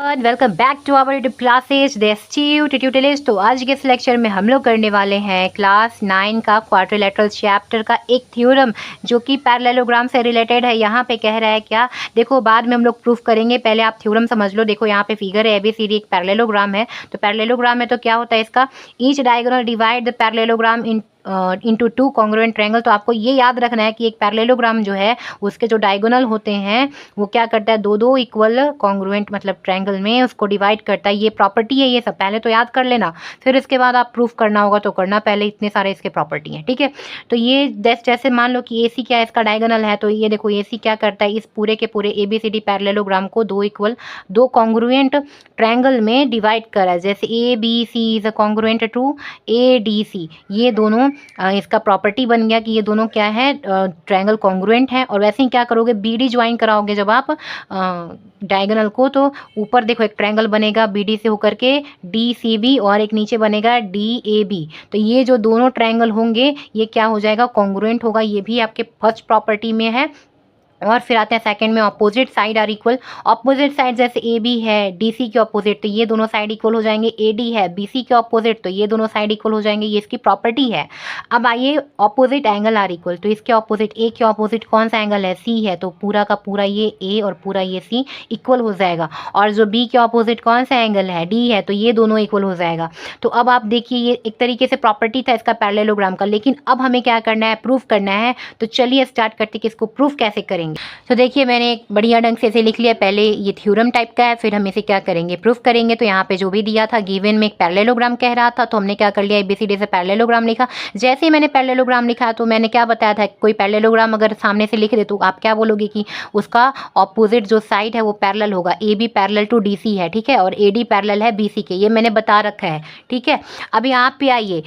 Welcome back to our YouTube classes tutorials. तो आज के इस लेक्चर में हम लोग करने वाले हैं क्लास 9 का क्वाड्रिलेटरल चैप्टर का एक थ्योरम जो कि पैरेललोग्राम से रिलेटेड है। यहाँ पे कह रहा है क्या, देखो बाद में हम लोग प्रूफ करेंगे, पहले आप थ्योरम समझ लो। देखो यहाँ पे फिगर है ABCD, एक पैरेललोग्राम है। तो पैरेललोग्राम में तो क्या होता है इसका, each diagonal divide the parallelogram into two congruent triangle. तो आपको ये याद रखना है कि एक पैरेललोग्राम जो है उसके जो डायगोनल होते हैं वो क्या करता है, दो दो इक्वल कॉन्ग्रुएंट मतलब ट्रायंगल में उसको डिवाइड करता है। ये प्रॉपर्टी है, ये सब पहले तो याद कर लेना, फिर इसके बाद आप प्रूफ करना होगा तो करना, पहले इतने सारे इसके प्रॉपर्टी हैं, ठीक है। तो ये जैसे मान लो कि AC क्या है, इसका डायगोनल है, तो ये देखो AC क्या करता है, इस पूरे के पूरे ABCD पैरेललोग्राम को दो कॉन्ग्रुएंट ट्रायंगल में डिवाइड करा है। जैसे ABC is a congruent to ADC, ये दोनों इसका प्रॉपर्टी बन गया कि ये दोनों क्या है, ट्रायंगल कॉन्ग्रुएंट है। और वैसे ही क्या करोगे, BD ज्वाइन कराओगे जब आप डायगोनल को, तो ऊपर देखो एक ट्रायंगल बनेगा BD से होकर के DCB और एक नीचे बनेगा DAB। तो ये जो दोनों ट्रायंगल होंगे ये क्या हो जाएगा, कॉन्ग्रुएंट होगा। ये भी आपके फर्स्ट प्रॉपर्टी में है। और फिर आते हैं सेकंड में, opposite side are equal. Opposite side जैसे AB है DC के अपोजिट, तो ये दोनों साइड इक्वल हो जाएंगे। AD है BC के अपोजिट, तो ये दोनों साइड इक्वल हो जाएंगे, ये इसकी प्रॉपर्टी है। अब आइए, अपोजिट एंगल आर इक्वल, तो इसके अपोजिट A के अपोजिट कौन सा एंगल है, C है, तो पूरा का पूरा ये A और पूरा ये C इक्वल हो जाएगा। और जो B के अपोजिट कौन सा एंगल है, D है, तो ये दोनों इक्वल हो जाएगा। तो अब आप देखिए, ये एक तरीके से प्रॉपर्टी था इसका पैरेललोग्राम का, लेकिन अब हमें क्या करना है, प्रूफ करना है। तो चलिए स्टार्ट करते कि इसको प्रूफ कैसे करेंगे। तो देखिए मैंने एक बढ़िया ढंग से इसे लिख लिया। पहले ये थ्योरम टाइप का है, फिर हम इसे क्या करेंगे, प्रूफ करेंगे। तो यहाँ पे जो भी दिया था गिवन में एक पैरेललोग्राम कह रहा था, तो हमने क्या कर लिया, ABCD से पैरेललोग्राम लिखा। जैसे ही मैंने पैरेललोग्राम लिखा तो मैंने क्या बताया था, कोई पैरेललोग्राम अगर सामने से लिख दे तो आप क्या बोलोगे कि उसका ऑपोजिट जो साइड है वो पैरेलल होगा। AB पैरेलल टू DC है, ठीक है, और AD पैरेलल है BC के, ये मैंने बता रखा है, ठीक है। अभी यहाँ पे आइए,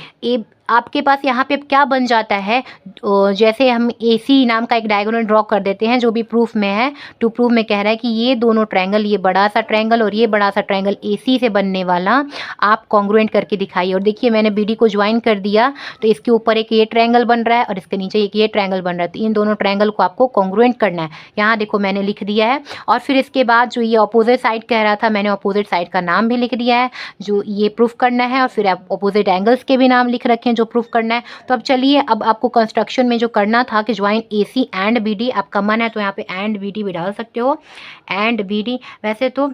आपके पास यहाँ पे क्या बन जाता है, जैसे हम AC नाम का एक डायगोनल ड्रॉ कर देते हैं जो भी प्रूफ में है। टू प्रूफ में कह रहा है कि ये दोनों ट्रायंगल, ये बड़ा सा ट्रायंगल और ये बड़ा सा ट्रायंगल AC से बनने वाला आप कॉन्ग्रुएंट करके दिखाइए। और देखिए मैंने BD को ज्वाइन कर दिया, तो इसके ऊपर एक ये ट्रायंगल बन रहा है और इसके नीचे एक ये ट्रायंगल बन रहा है। तो इन दोनों ट्रायंगल को आपको कॉन्ग्रुएंट करना है, यहाँ देखो मैंने लिख दिया है। और फिर इसके बाद जो ये अपोजिट साइड कह रहा था, मैंने अपोजिट साइड का नाम भी लिख दिया है जो ये प्रूफ करना है। और फिर अपोजिट एंगल्स के भी नाम लिख रखे हैं जो प्रूफ करना है। तो अब चलिए, अब आपको कंस्ट्रक्शन में जो करना था कि ज्वाइन AC एंड BD, आपका मन है तो यहाँ पे एंड BD भी डाल सकते हो, एंड BD वैसे तो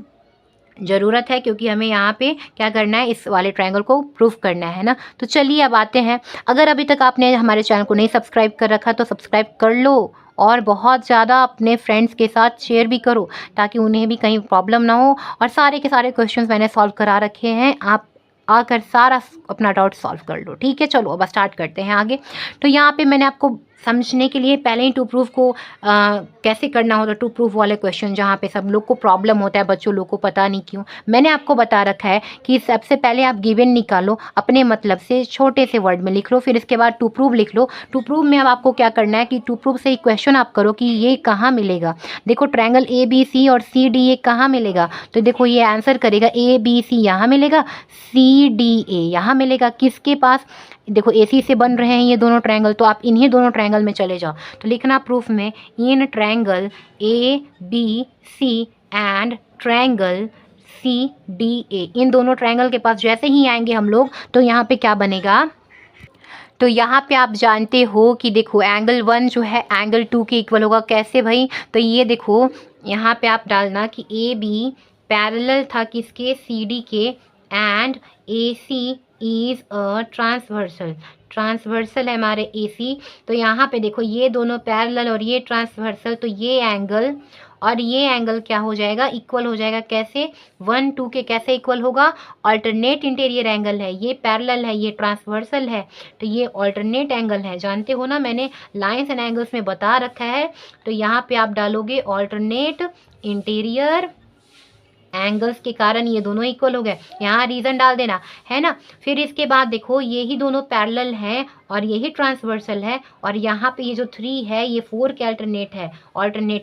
ज़रूरत है क्योंकि हमें यहाँ पे क्या करना है, इस वाले ट्रायंगल को प्रूफ करना है ना। तो चलिए अब आते हैं, अगर अभी तक आपने हमारे चैनल को नहीं सब्सक्राइब कर रखा तो सब्सक्राइब कर लो और बहुत ज़्यादा अपने फ्रेंड्स के साथ शेयर भी करो ताकि उन्हें भी कहीं प्रॉब्लम ना हो। और सारे के सारे क्वेश्चंस मैंने सॉल्व करा रखे हैं, आप आकर सारा अपना डाउट सॉल्व कर लो, ठीक है। चलो अब स्टार्ट करते हैं आगे। तो यहाँ पे मैंने आपको समझने के लिए पहले ही टू प्रूफ को कैसे करना होता है, टू प्रूफ वाले क्वेश्चन जहाँ पे सब लोग को प्रॉब्लम होता है, बच्चों लोग को पता नहीं क्यों, मैंने आपको बता रखा है कि सबसे पहले आप गिवन निकालो, अपने मतलब से छोटे से वर्ड में लिख लो, फिर इसके बाद टू प्रूफ लिख लो। टू प्रूफ में अब आपको क्या करना है कि टू प्रूफ से एक क्वेश्चन आप करो कि ये कहाँ मिलेगा। देखो ट्रायंगल ABC और CDA कहाँ मिलेगा, तो देखो ये आंसर करेगा ABC यहाँ मिलेगा, CDA यहाँ मिलेगा। किसके पास, देखो AC से बन रहे हैं ये दोनों ट्रायंगल, तो आप इन्हीं दोनों ट्रायंगल में चले जाओ। तो लिखना प्रूफ में, in triangle ABC and triangle CDA, इन दोनों ट्रायंगल के पास जैसे ही आएंगे हम लोग तो यहाँ पे क्या बनेगा, तो यहाँ पे आप जानते हो कि देखो एंगल 1 जो है एंगल 2 के इक्वल होगा। कैसे भाई, तो ये देखो यहाँ पे आप डालना कि AB पैरेलल था किसके, CD के, and AC is a transversal है हमारे AC। तो यहाँ पे देखो ये दोनों पैरेलल और ये ट्रांसवर्सल, तो ये एंगल और ये एंगल क्या हो जाएगा, इक्वल हो जाएगा। कैसे, 1 2 के कैसे इक्वल होगा, अल्टरनेट इंटीरियर एंगल है, ये पैरेलल है ये ट्रांसवर्सल है, तो ये अल्टरनेट एंगल है। जानते हो ना, मैंने लाइंस एंड एंगल्स में बता रखा है। तो यहाँ पे आप डालोगे अल्टरनेट इंटीरियर एंगल्स के कारण ये दोनों इक्वल हो गए, यहाँ रीजन डाल देना है ना। फिर इसके बाद देखो ये ही दोनों पैरेलल हैं और यही ट्रांसवर्सल है, और यहाँ पे ये जो 3 है ये 4 के अल्टरनेट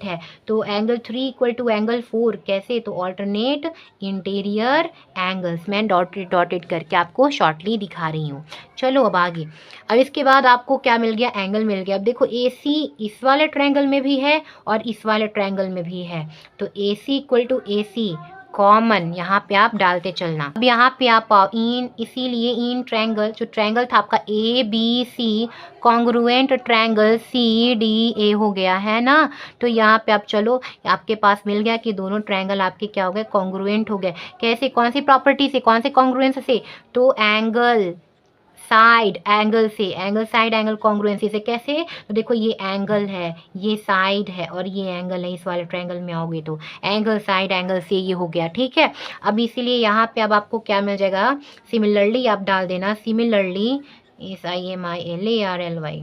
है। तो एंगल 3 इक्वल टू एंगल 4 कैसे, तो अल्टरनेट इंटीरियर एंगल्स, मैं डॉटेड करके आपको शॉर्टली दिखा रही हूँ। चलो अब आगे, अब इसके बाद आपको क्या मिल गया, एंगल मिल गया। अब देखो AC इस वाले ट्रायंगल में भी है और इस वाले ट्रायंगल में भी है, तो AC equal to AC common यहाँ पे आप डालते चलना। अब यहाँ पे आप इन, इसीलिए इन ट्रायंगल, जो ट्रायंगल था आपका ABC कॉन्ग्रुएंट ट्रायंगल CDA हो गया है ना। तो यहाँ पे आप चलो, आपके पास मिल गया कि दोनों ट्रायंगल आपके क्या हो गए, कॉन्ग्रुएंट हो गए। कैसे, कौन सी प्रॉपर्टी से, कौन से कॉन्ग्रुएंस से, तो एंगल साइड एंगल से, एंगल साइड एंगल कॉन्ग्रुएंसी से। कैसे, तो देखो ये एंगल है, ये साइड है और ये एंगल है, इस वाले ट्रायंगल में आओगे तो एंगल साइड एंगल से ये हो गया, ठीक है। अब इसीलिए यहाँ पे अब आपको क्या मिल जाएगा, सिमिलरली आप डाल देना, सिमिलरली SIMILARLY,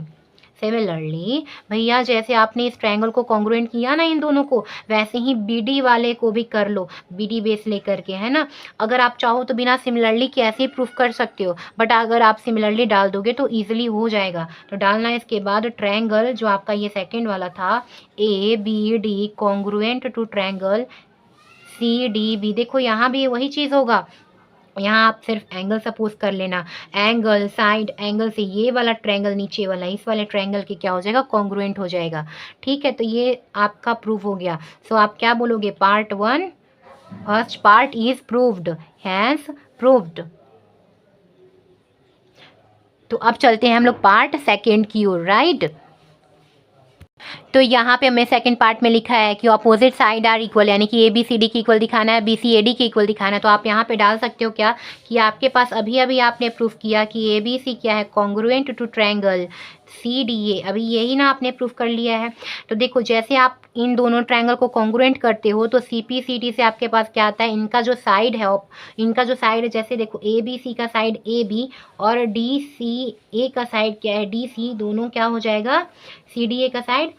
सिमिलरली भैया जैसे आपने इस ट्रायंगल को कॉन्ग्रुएंट किया ना इन दोनों को, वैसे ही BD वाले को भी कर लो, BD बेस लेकर के, है ना। अगर आप चाहो तो बिना सिमिलरली के ऐसे ही प्रूफ कर सकते हो, बट अगर आप सिमिलरली डाल दोगे तो ईजिली हो जाएगा। तो डालना है इसके बाद ट्रायंगल जो आपका ये सेकेंड वाला था ABD congruent to triangle CDB। देखो यहाँ भी वही चीज़ होगा, यहाँ आप सिर्फ एंगल सपोज कर लेना, एंगल साइड एंगल से ये वाला ट्रायंगल नीचे वाला इस वाले ट्रायंगल के क्या हो जाएगा, कॉन्ग्रुएंट हो जाएगा, ठीक है। तो ये आपका प्रूफ हो गया। सो आप क्या बोलोगे, part 1 first part is proved, hence proved. तो अब चलते हैं हम लोग पार्ट सेकेंड की ओर, राइट। तो यहाँ पे हमें सेकंड पार्ट में लिखा है कि अपोजिट साइड आर इक्वल, यानी कि ABCD की इक्वल दिखाना है, BCAD की इक्वल दिखाना है। तो आप यहाँ पे डाल सकते हो क्या, कि आपके पास अभी अभी आपने प्रूफ किया कि ABC क्या है, कॉन्ग्रुएंट टू ट्रायंगल CDA, अभी यही ना आपने प्रूफ कर लिया है। तो देखो जैसे आप इन दोनों ट्रायंगल को कॉन्ग्रुएंट करते हो तो CPCD से आपके पास क्या आता है, इनका जो साइड है, इनका जो साइड है, जैसे देखो ABC का साइड AB और DCA का साइड क्या है DC, दोनों क्या हो जाएगा CDA का साइड,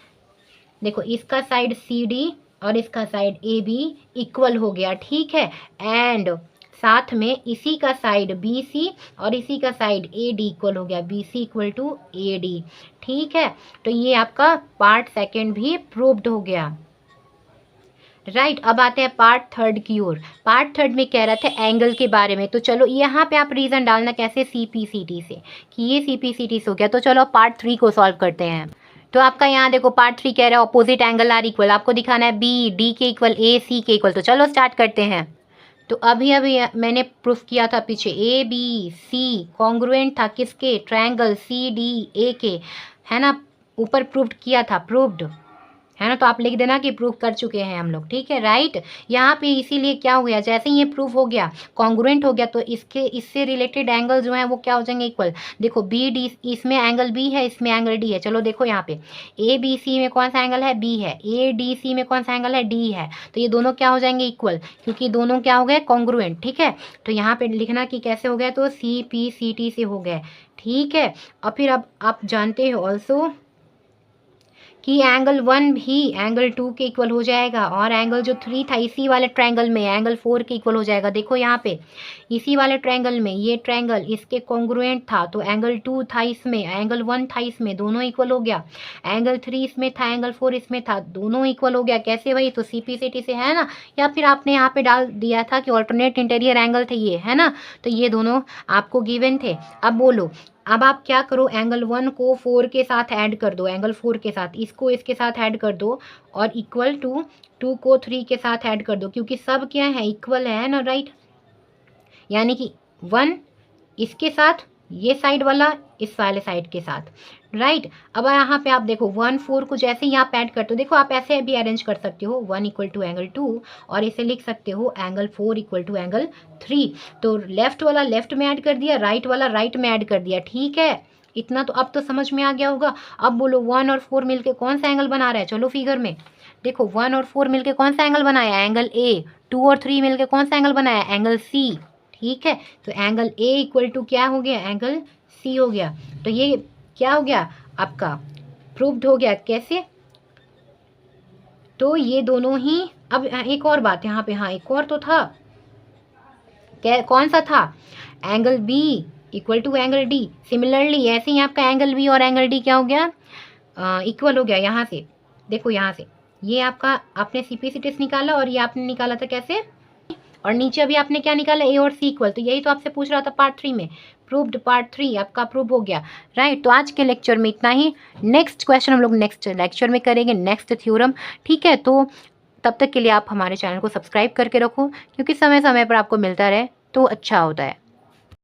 देखो इसका साइड CD और इसका साइड AB इक्वल हो गया, ठीक है। एंड साथ में इसी का साइड BC और इसी का साइड AD इक्वल हो गया, BC इक्वल टू AD, ठीक है। तो ये आपका पार्ट सेकेंड भी प्रूव्ड हो गया, राइट। अब आते हैं पार्ट थर्ड की ओर। पार्ट थर्ड में कह रहे थे एंगल के बारे में, तो चलो यहाँ पे आप रीज़न डालना कैसे, CPCD से, कि ये CPCD से हो गया। तो चलो पार्ट 3 को सॉल्व करते हैं। तो आपका यहाँ देखो पार्ट 3 कह रहा है अपोजिट एंगल आर इक्वल, आपको दिखाना है BD के इक्वल AC के इक्वल। तो चलो स्टार्ट करते हैं। तो अभी अभी मैंने प्रूफ किया था पीछे, ABC कॉन्ग्रुएंट था किसके, ट्रायंगल CDA के, है ना, ऊपर प्रूफ किया था, प्रूव्ड है ना। तो आप लिख देना कि प्रूफ कर चुके हैं हम लोग, ठीक है, राइट। यहाँ पे इसीलिए क्या हो गया, जैसे ही ये प्रूफ हो गया, कॉन्ग्रुएंट हो गया, तो इससे रिलेटेड एंगल जो है वो क्या हो जाएंगे, इक्वल। देखो BD, इसमें एंगल B है, इसमें एंगल D है। चलो देखो यहाँ पे ABC में कौन सा एंगल है, B है, ADC में कौन सा एंगल है, D है। तो ये दोनों क्या हो जाएंगे, इक्वल, क्योंकि दोनों क्या हो गए, कॉन्ग्रुएंट, ठीक है। तो यहाँ पे लिखना कि कैसे हो गया, तो CPCT से हो गए, ठीक है। और फिर अब आप जानते हो ऑल्सो कि एंगल 1 भी एंगल 2 के इक्वल हो जाएगा, और एंगल जो 3 था इसी वाले ट्रायंगल में एंगल 4 के इक्वल हो जाएगा। देखो यहाँ पे इसी वाले ट्रायंगल में ये ट्रायंगल इसके कॉन्ग्रुएंट था, तो एंगल 2 था इसमें, एंगल 1 था इसमें, दोनों इक्वल हो गया। एंगल 3 इसमें था, एंगल 4 इसमें था, दोनों इक्वल हो गया। कैसे भाई, तो CPCT से, है ना। या फिर आपने यहाँ पे डाल दिया था कि ऑल्टरनेट इंटीरियर एंगल थे ये, है ना। तो ये दोनों आपको गिवन थे। अब बोलो, अब आप क्या करो, एंगल 1 को 4 के साथ ऐड कर दो, एंगल 4 के साथ, इसको इसके साथ ऐड कर दो, और इक्वल टू 2 को 3 के साथ ऐड कर दो, क्योंकि सब क्या है, इक्वल है ना, राइट। यानी कि 1 इसके साथ, ये साइड वाला इस वाले साइड के साथ, राइट। अब यहाँ पे आप देखो 1 4 को जैसे ही आप ऐड करते हो, देखो आप ऐसे भी अरेंज कर सकते हो, 1 इक्वल टू एंगल 2, और इसे लिख सकते हो एंगल 4 इक्वल टू एंगल 3। तो लेफ्ट वाला लेफ्ट में ऐड कर दिया, राइट वाला राइट में ऐड कर दिया, ठीक है। इतना तो अब तो समझ में आ गया होगा। अब बोलो 1 और 4 मिलके कौन सा एंगल बना रहा है, चलो फिगर में देखो, 1 और 4 मिलके कौन सा एंगल बनाया, एंगल A। 2 और 3 मिलके कौन सा एंगल बनाया, एंगल C, ठीक है। तो एंगल A इक्वल टू क्या हो गया, एंगल C हो गया। तो ये क्या हो गया, आपका प्रूव्ड हो गया। कैसे, तो ये दोनों ही। अब एक और बात यहाँ पे, हाँ एक और तो था, क्या, कौन सा था, angle B equal to angle D। Similarly ऐसे ही आपका एंगल B और एंगल D क्या हो गया, इक्वल हो गया। यहाँ से देखो, यहाँ से ये आपका आपने CPCT से निकाला, और ये आपने निकाला था कैसे, और नीचे अभी आपने क्या निकाला, A और C इक्वल। तो यही तो आपसे पूछ रहा था पार्ट 3 में, प्रूव्ड, पार्ट 3 आपका प्रूव हो गया, राइट। तो आज के लेक्चर में इतना ही। नेक्स्ट क्वेश्चन हम लोग नेक्स्ट लेक्चर में करेंगे, नेक्स्ट थ्योरम, ठीक है। तो तब तक के लिए आप हमारे चैनल को सब्सक्राइब करके रखो, क्योंकि समय-समय पर आपको मिलता रहे तो अच्छा होता है।